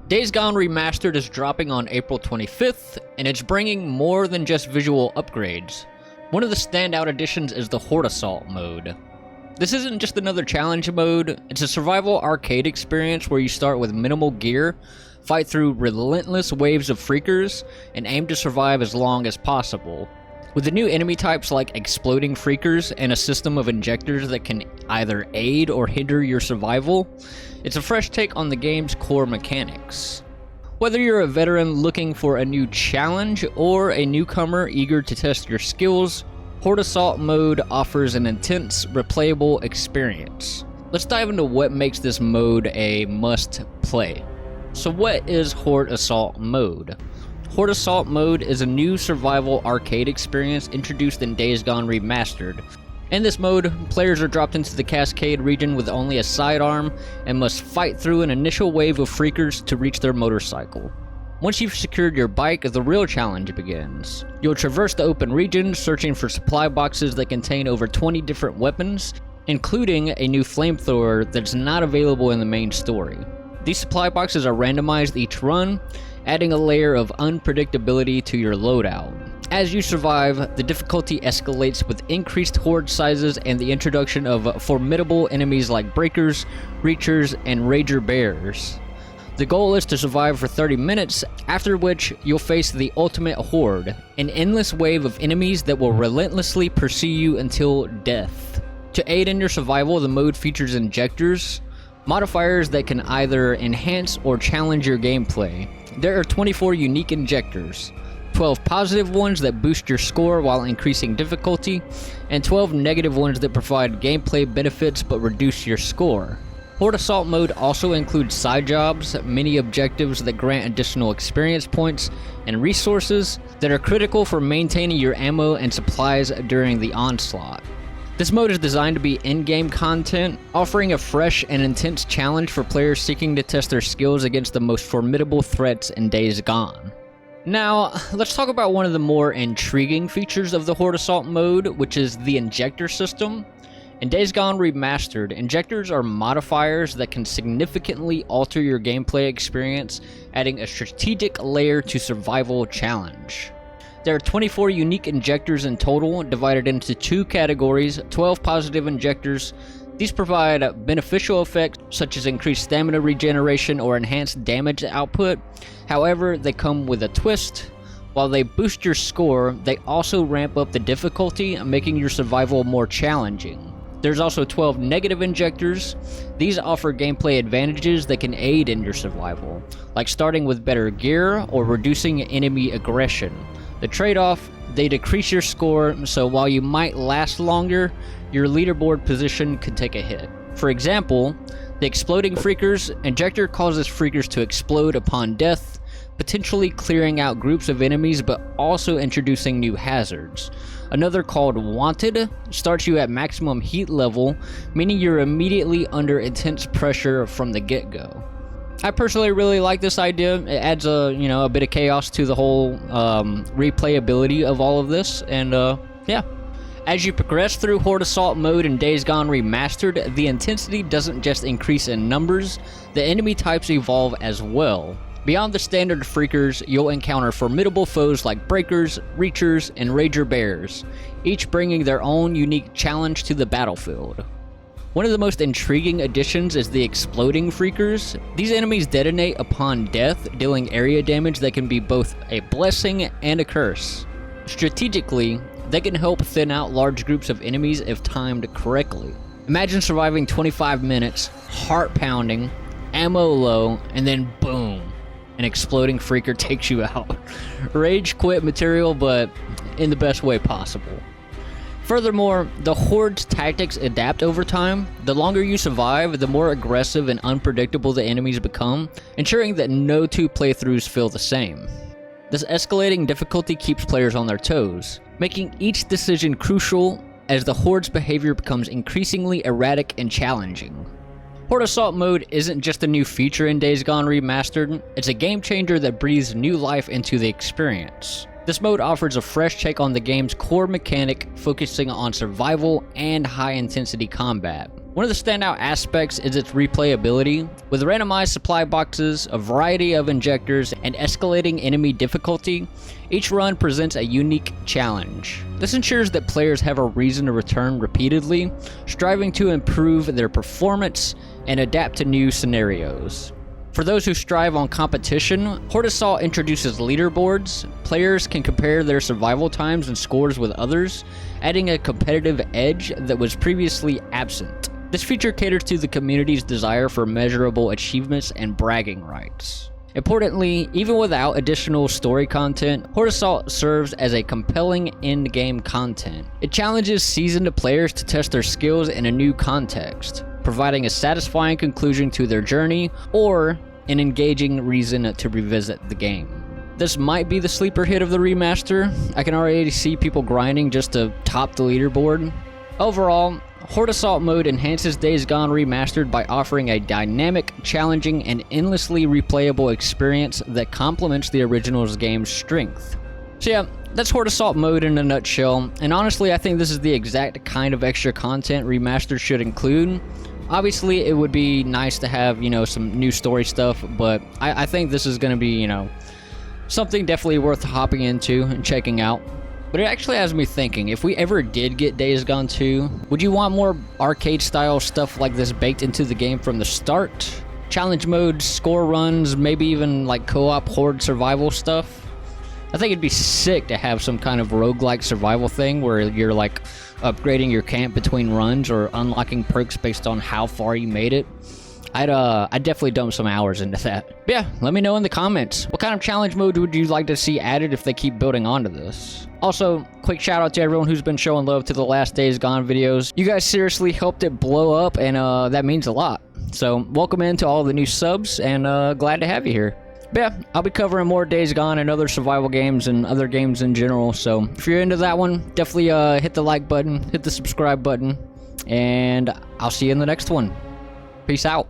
Days Gone Remastered is dropping on April 25th, and it's bringing more than just visual upgrades. One of the standout additions is the Horde Assault Mode. This isn't just another challenge mode, it's a survival arcade experience where you start with minimal gear, fight through relentless waves of freakers, and aim to survive as long as possible. With the new enemy types like exploding freakers and a system of injectors that can either aid or hinder your survival, it's a fresh take on the game's core mechanics. Whether you're a veteran looking for a new challenge or a newcomer eager to test your skills, Horde Assault Mode offers an intense, replayable experience. Let's dive into what makes this mode a must-play. So what is Horde Assault Mode? Horde Assault Mode is a new survival arcade experience introduced in Days Gone Remastered. In this mode, players are dropped into the Cascade region with only a sidearm and must fight through an initial wave of freakers to reach their motorcycle. Once you've secured your bike, the real challenge begins. You'll traverse the open region, searching for supply boxes that contain over 20 different weapons, including a new flamethrower that's not available in the main story. These supply boxes are randomized each run, adding a layer of unpredictability to your loadout. As you survive, the difficulty escalates with increased horde sizes and the introduction of formidable enemies like breakers, reachers, and rager bears. The goal is to survive for 30 minutes, after which you'll face the ultimate horde, an endless wave of enemies that will relentlessly pursue you until death. To aid in your survival, the mode features injectors, modifiers that can either enhance or challenge your gameplay. There are 24 unique injectors, 12 positive ones that boost your score while increasing difficulty, and 12 negative ones that provide gameplay benefits but reduce your score. Horde Assault Mode also includes side jobs, mini objectives that grant additional experience points, and resources that are critical for maintaining your ammo and supplies during the onslaught. This mode is designed to be endgame content, offering a fresh and intense challenge for players seeking to test their skills against the most formidable threats in Days Gone. Now, let's talk about one of the more intriguing features of the Horde Assault Mode, which is the Injector system. In Days Gone Remastered, Injectors are modifiers that can significantly alter your gameplay experience, adding a strategic layer to survival challenge. There are 24 unique injectors in total, divided into two categories, 12 positive injectors. These provide beneficial effects such as increased stamina regeneration or enhanced damage output. However, they come with a twist. While they boost your score, they also ramp up the difficulty, making your survival more challenging. There's also 12 negative injectors. These offer gameplay advantages that can aid in your survival, like starting with better gear or reducing enemy aggression. The trade-off, they decrease your score, so while you might last longer, your leaderboard position could take a hit. For example, the exploding freakers, Injector causes freakers to explode upon death, potentially clearing out groups of enemies but also introducing new hazards. Another, called Wanted, starts you at maximum heat level, meaning you're immediately under intense pressure from the get-go. I personally really like this idea. It adds a bit of chaos to the whole replayability of all of this, and yeah. As you progress through Horde Assault Mode in Days Gone Remastered, the intensity doesn't just increase in numbers, the enemy types evolve as well. Beyond the standard freakers, you'll encounter formidable foes like breakers, reachers, and rager bears, each bringing their own unique challenge to the battlefield. One of the most intriguing additions is the exploding freakers. These enemies detonate upon death, dealing area damage that can be both a blessing and a curse. Strategically, they can help thin out large groups of enemies if timed correctly. Imagine surviving 25 minutes, heart pounding, ammo low, and then boom, an exploding freaker takes you out. Rage quit material, but in the best way possible. Furthermore, the Horde's tactics adapt over time. The longer you survive, the more aggressive and unpredictable the enemies become, ensuring that no two playthroughs feel the same. This escalating difficulty keeps players on their toes, making each decision crucial as the Horde's behavior becomes increasingly erratic and challenging. Horde Assault Mode isn't just a new feature in Days Gone Remastered, it's a game changer that breathes new life into the experience. This mode offers a fresh take on the game's core mechanic, focusing on survival and high-intensity combat. One of the standout aspects is its replayability. With randomized supply boxes, a variety of injectors, and escalating enemy difficulty, each run presents a unique challenge. This ensures that players have a reason to return repeatedly, striving to improve their performance and adapt to new scenarios. For those who strive on competition, Horde Assault introduces leaderboards. Players can compare their survival times and scores with others, adding a competitive edge that was previously absent. This feature caters to the community's desire for measurable achievements and bragging rights. Importantly, even without additional story content, Horde Assault serves as a compelling endgame content. It challenges seasoned players to test their skills in a new context, providing a satisfying conclusion to their journey or an engaging reason to revisit the game. This might be the sleeper hit of the remaster. I can already see people grinding just to top the leaderboard. Overall, Horde Assault Mode enhances Days Gone Remastered by offering a dynamic, challenging, and endlessly replayable experience that complements the original's game's strength. So yeah, that's Horde Assault Mode in a nutshell, and honestly I think this is the exact kind of extra content Remastered should include. Obviously it would be nice to have, some new story stuff, but I think this is going to be, something definitely worth hopping into and checking out. But it actually has me thinking, if we ever did get Days Gone 2, would you want more arcade-style stuff like this baked into the game from the start? Challenge modes, score runs, maybe even like co-op horde survival stuff? I think it'd be sick to have some kind of roguelike survival thing where you're like upgrading your camp between runs or unlocking perks based on how far you made it. I'd definitely dump some hours into that. But yeah, let me know in the comments. What kind of challenge mode would you like to see added if they keep building onto this? Also, quick shout out to everyone who's been showing love to the last Days Gone videos. You guys seriously helped it blow up, and that means a lot. So welcome into all the new subs, and glad to have you here. But yeah, I'll be covering more Days Gone and other survival games and other games in general. So if you're into that one, definitely hit the like button, hit the subscribe button, and I'll see you in the next one. Peace out.